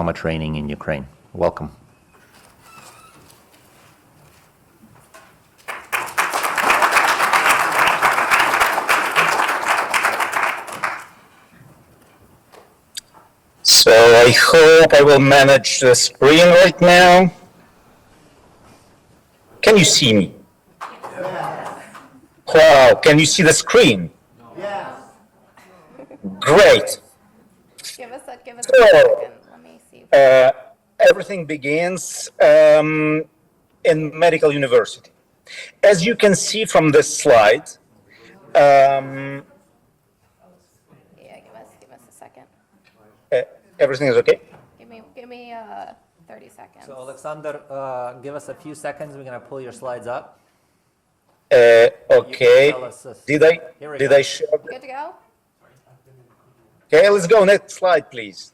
trauma training in Ukraine. Welcome. So I hope I will manage the screen right now. Can you see me? Wow, can you see the screen? Yes. Great. Give us a second. Let me see. Everything begins in medical university. As you can see from this slide, Yeah, give us a second. everything is okay? Give me 30 seconds. So Oleksandr, give us a few seconds. We're going to pull your slides up. Okay. Did I share? Good to go? Okay, let's go. Next slide, please.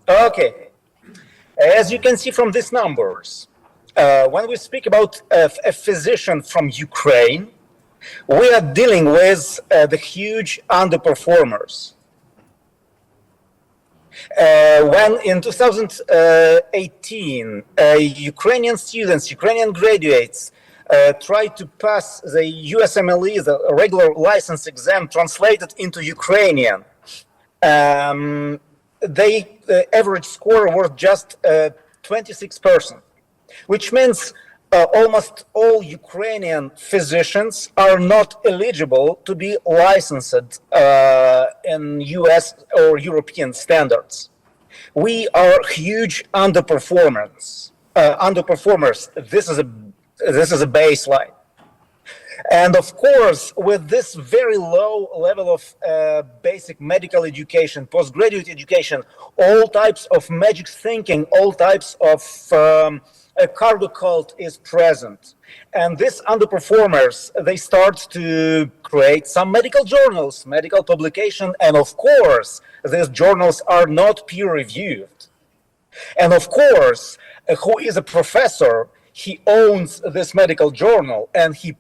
Okay. As you can see from these numbers, when we speak about a physician from Ukraine, we are dealing with the huge underperformers. When in 2018, Ukrainian students, Ukrainian graduates, tried to pass the USMLE, the regular license exam, translated into Ukrainian, the average score was just 26%, which means almost all Ukrainian physicians are not eligible to be licensed in US or European standards. We are huge underperformers. This is a baseline. And of course, with this very low level of basic medical education, postgraduate education, all types of magic thinking, all types of a cargo cult is present. And these underperformers, they start to create some medical journals, medical publication, and of course, these journals are not peer-reviewed. And of course, who is a professor, he owns this medical journal, and he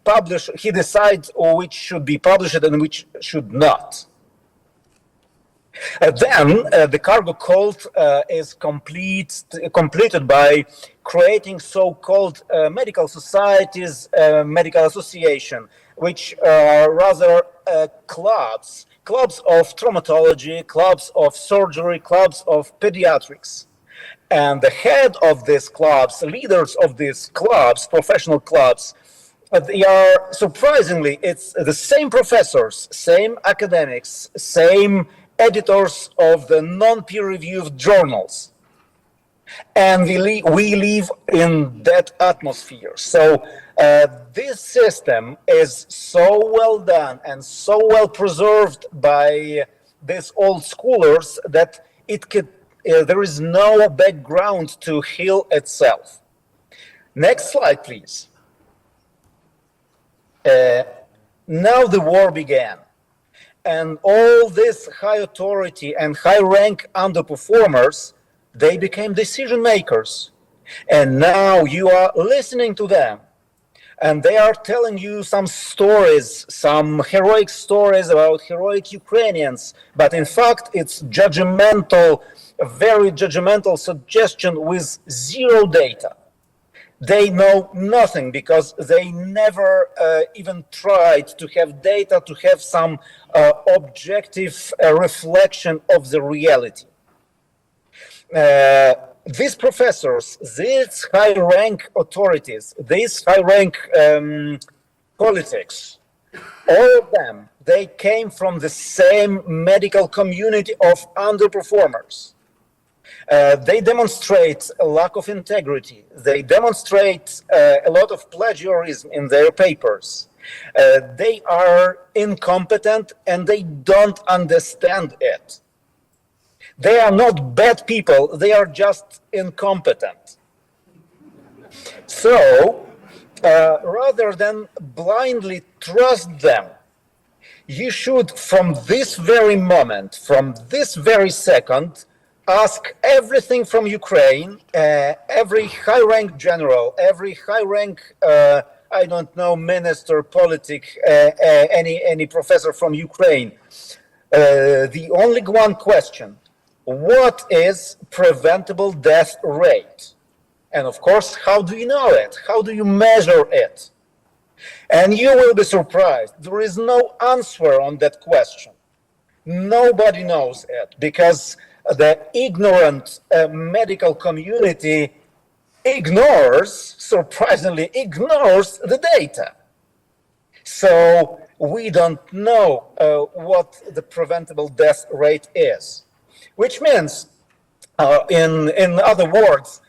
decides which should be published and which should not. Then the cargo cult is completed by creating so-called medical societies, medical association, which are rather clubs of traumatology, clubs of surgery, clubs of pediatrics. And the head of these clubs, leaders of these clubs, professional clubs, they are, surprisingly, it's the same professors, same academics, same editors of the non-peer-reviewed journals. And we live in that atmosphere. So this system is so well done and so well preserved by these old schoolers that there is no background to heal itself. Next slide, please. Now the war began. And all this high authority and high rank underperformers, they became decision makers. And now you are listening to them. And they are telling you some stories, some heroic stories about heroic Ukrainians. But in fact, it's judgmental, a very judgmental suggestion with zero data. They know nothing because they never even tried to have data, to have some objective reflection of the reality. These professors, these high-rank authorities, these high-rank politics, all of them, they came from the same medical community of underperformers. They demonstrate a lack of integrity. They demonstrate a lot of plagiarism in their papers. They are incompetent and they don't understand it. They are not bad people, they are just incompetent. So, rather than blindly trust them, you should, from this very moment, from this very second, ask everything from Ukraine, every high-rank general, every high-rank, I don't know, minister, politic, any professor from Ukraine. The only one question: what is preventable death rate? And of course, how do you know it? How do you measure it? And you will be surprised. There is no answer on that question. Nobody knows it because the ignorant medical community surprisingly ignores the data. So we don't know what the preventable death rate is, which means, in other words,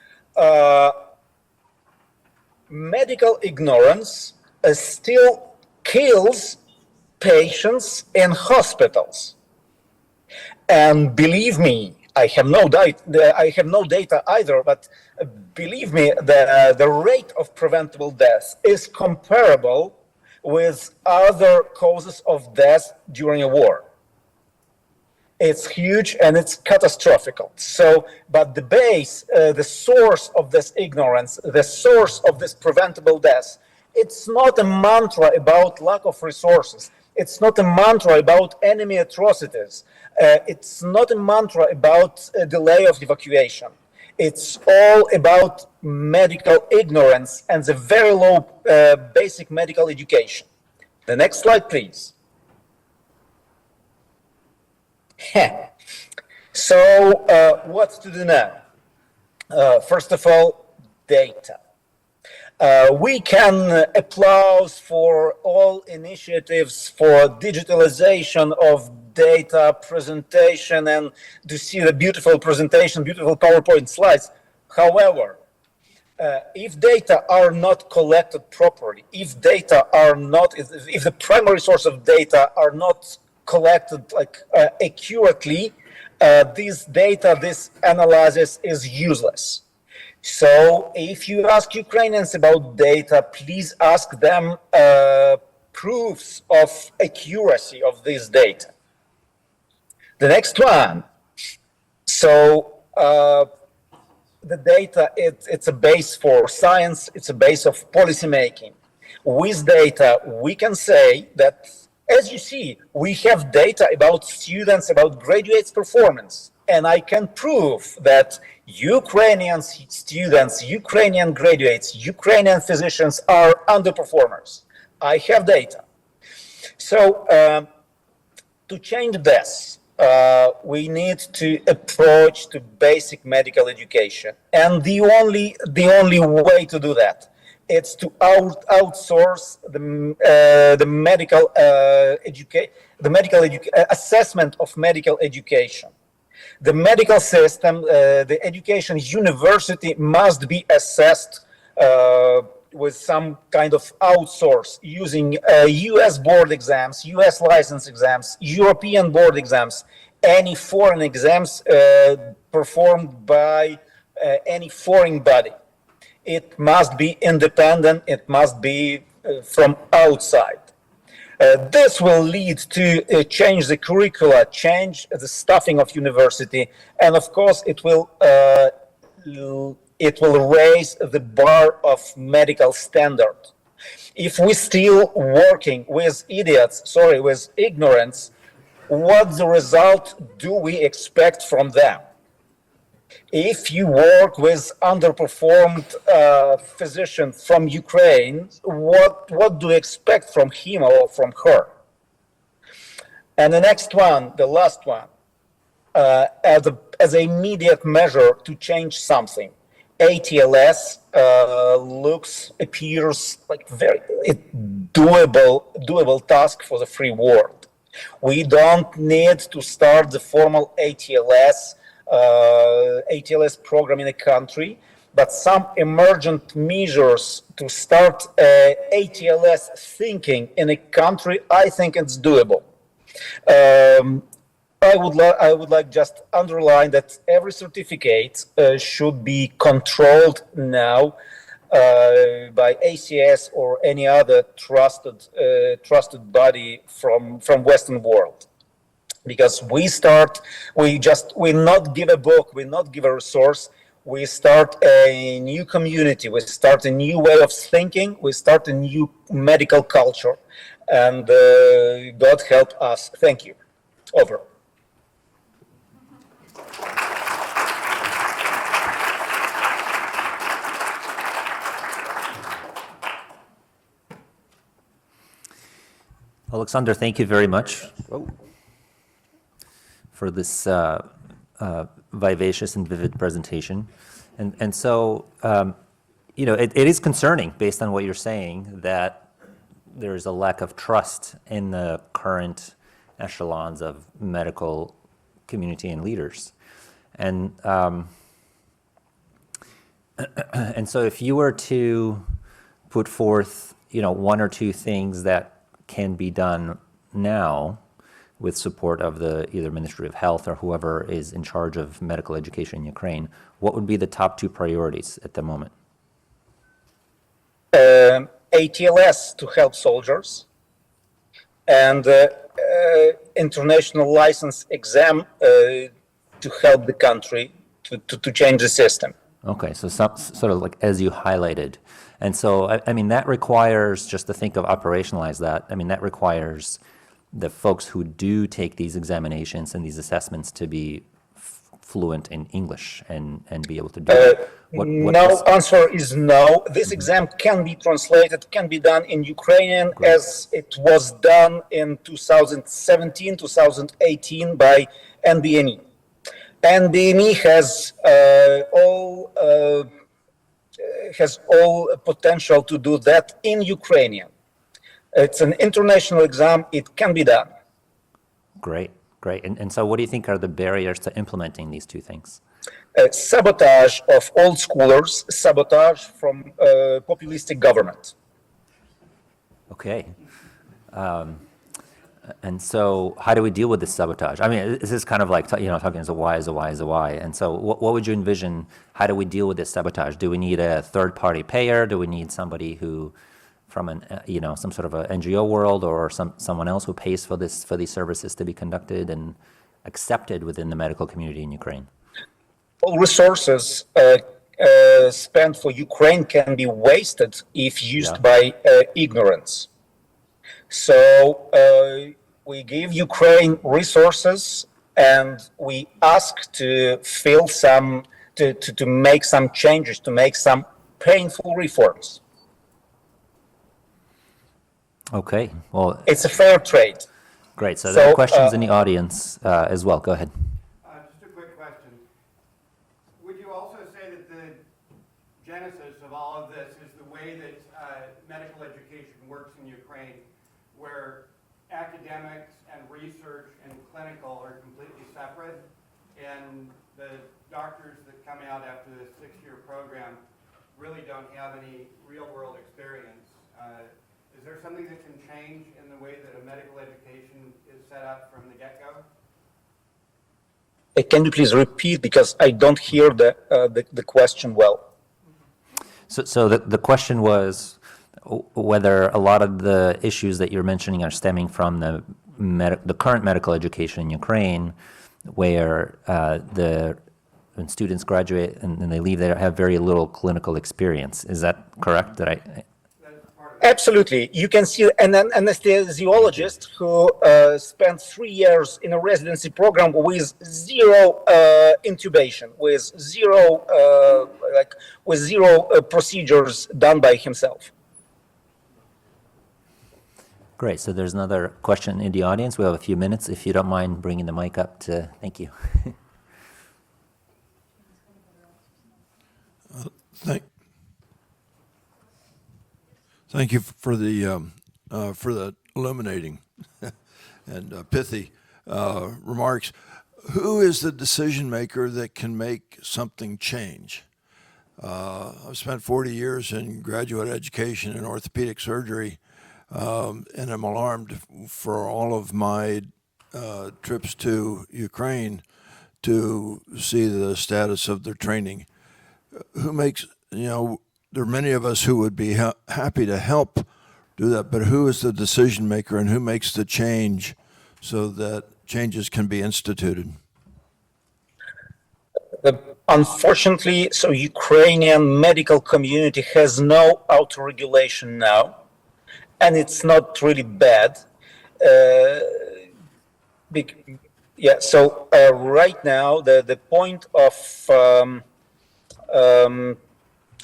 medical ignorance still kills patients in hospitals. And believe me, I have no data either, but believe me, the rate of preventable death is comparable with other causes of death during a war. It's huge and it's catastrophic. So, but the base, the source of this ignorance, the source of this preventable death, it's not a mantra about lack of resources. It's not a mantra about enemy atrocities. It's not a mantra about a delay of evacuation. It's all about medical ignorance and the very low basic medical education. The next slide, please. So, what to do now? First of all, data. We can applaud for all initiatives for digitalization of data presentation and to see the beautiful presentation, beautiful PowerPoint slides. However, if data are not collected properly, if data are not, if the primary source of data are not collected accurately, this data, this analysis is useless. So if you ask Ukrainians about data, please ask them proofs of accuracy of this data. The next one. So the data, it's a base for science, it's a base of policymaking. With data, we can say that, as you see, we have data about students, about graduates' performance. And I can prove that Ukrainian students, Ukrainian graduates, Ukrainian physicians are underperformers. I have data. So to change this, we need to approach to basic medical education. And the only way to do that, it's to outsource the medical assessment of medical education. The medical system, the education university must be assessed with some kind of outsource using US board exams, US license exams, European board exams, any foreign exams performed by any foreign body. It must be independent, it must be from outside. This will lead to change the curricula, change the staffing of university, and of course it will raise the bar of medical standard. If we're still working with idiots, with ignorance, what the result do we expect from them? If you work with underperformed physician from Ukraine, what do you expect from him or from her? And the next one, the last one, as an immediate measure to change something, ATLS appears like very doable task for the free world. We don't need to start the formal ATLS program in a country, but some emergent measures to start ATLS thinking in a country, I think it's doable. I would like just underline that every certificate should be controlled now by ACS or any other trusted body from Western world. Because we not give a book, we not give a resource, we start a new community, we start a new way of thinking, we start a new medical culture, and God help us. Thank you. Over. Oleksandr, thank you very much for this vivacious and vivid presentation. And so, you know, it is concerning, based on what you're saying, that there's a lack of trust in the current echelons of medical community and leaders. And and so if you were to put forth, you know, one or two things that can be done now with support of the either Ministry of Health or whoever is in charge of medical education in Ukraine, what would be the top two priorities at the moment? ATLS to help soldiers, and international license exam to help the country to change the system. Okay, so some, sort of like as you highlighted. And so, I mean, that requires, just to think of operationalize that, I mean, that requires the folks who do take these examinations and these assessments to be fluent in English and be able to do it. Answer is no. This exam can be translated, can be done in Ukrainian. Great. As it was done in 2017, 2018 by NBME. NBME has all potential to do that in Ukrainian. It's an international exam. It can be done. Great, great. And so what do you think are the barriers to implementing these two things? Sabotage of old schoolers, sabotage from populistic government. Okay. And so how do we deal with this sabotage? I mean, this is kind of like, you know, talking as a why is a why is a why. And so what would you envision, how do we deal with this sabotage? Do we need a third-party payer? Do we need somebody who, from an, you know, some sort of an NGO world or someone else who pays for this, for these services to be conducted and accepted within the medical community in Ukraine? All resources spent for Ukraine can be wasted if used by ignorance. So we give Ukraine resources and we ask to fill some, to make some changes, to make some painful reforms. Okay, well, it's a fair trade. Great. So there are questions in the audience as well. Go ahead. Just a quick question. Would you also say that the genesis of all of this is the way that medical education works in Ukraine, where academics and research and clinical are completely separate, and the doctors that come out after the 6-year program really don't have any real-world experience? Is there something that can change in the way that a medical education is set up from the get-go? Can you please repeat, because I don't hear the question well? So the question was whether a lot of the issues that you're mentioning are stemming from the current medical education in Ukraine, where when students graduate and they leave, they have very little clinical experience. Is that correct? Absolutely. You can see an anesthesiologist who spent 3 years in a residency program with zero intubation, with zero procedures done by himself. Great. So there's another question in the audience. We have a few minutes. If you don't mind bringing the mic up to, thank you. Thank you for the illuminating and pithy remarks. Who is the decision maker that can make something change? I've spent 40 years in graduate education in orthopedic surgery, and I'm alarmed for all of my trips to Ukraine to see the status of their training. Who makes, there are many of us who would be happy to help do that, but who is the decision maker and who makes the change so that changes can be instituted? Unfortunately, so Ukrainian medical community has no auto-regulation now, and it's not really bad. Right now, the point of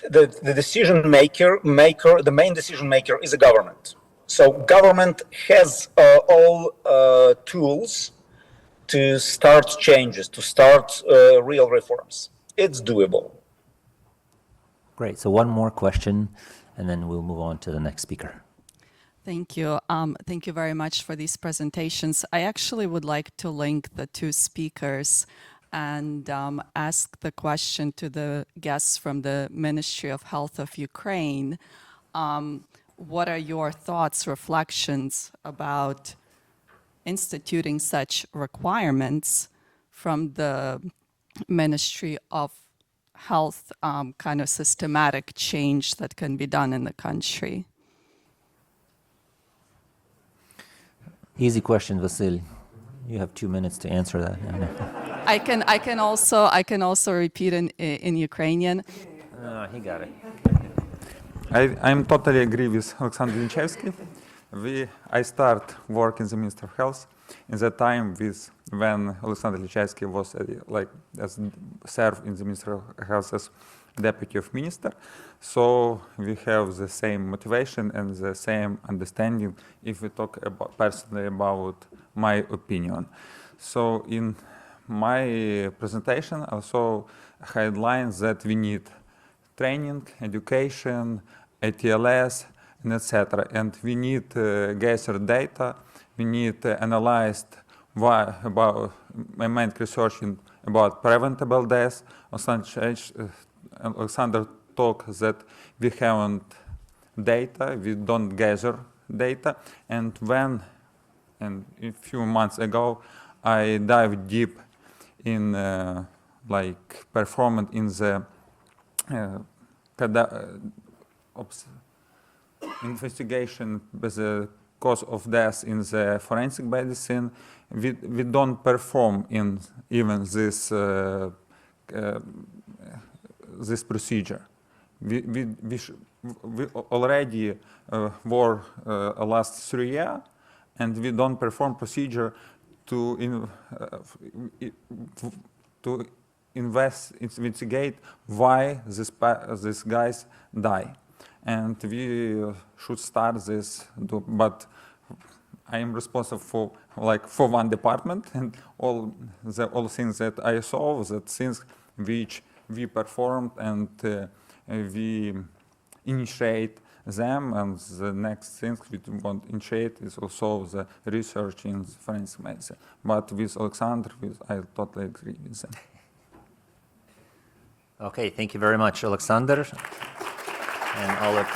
the decision maker, the main decision maker is a government. So government has all tools to start changes, to start real reforms. It's doable. Great. So one more question, and then we'll move on to the next speaker. Thank you. Thank you very much for these presentations. I actually would like to link the two speakers and ask the question to the guests from the Ministry of Health of Ukraine. What are your thoughts, reflections about instituting such requirements from the Ministry of Health, kind of systematic change that can be done in the country? Easy question, Vasil. You have 2 minutes to answer that. I can also repeat in Ukrainian. He got it. I'm totally agree with Alexander Linchevsky. I start work in the Ministry of Health in the time when Alexander Linchevsky was served in the Ministry of Health as Deputy of Minister. So we have the same motivation and the same understanding if we talk about personally about my opinion. So in my presentation also highlights that we need training, education, ATLS, and etc. And we need gather data. We need analyzed about researching about preventable deaths. Alexander talked that we haven't data, we don't gather data, and a few months ago, I dived deep in performance in the investigation with the cause of death in the forensic medicine. We don't perform in even this this procedure. We already were last 3 years, and we don't perform procedure to investigate why these guys die, and we should start this. But I am responsible for one department, and all things that I saw, that things which we performed and we initiate them, and the next thing we want to initiate is also the research in forensic medicine. But with Alexander, I totally agree with them. Okay, thank you very much, Alexander and Oleg.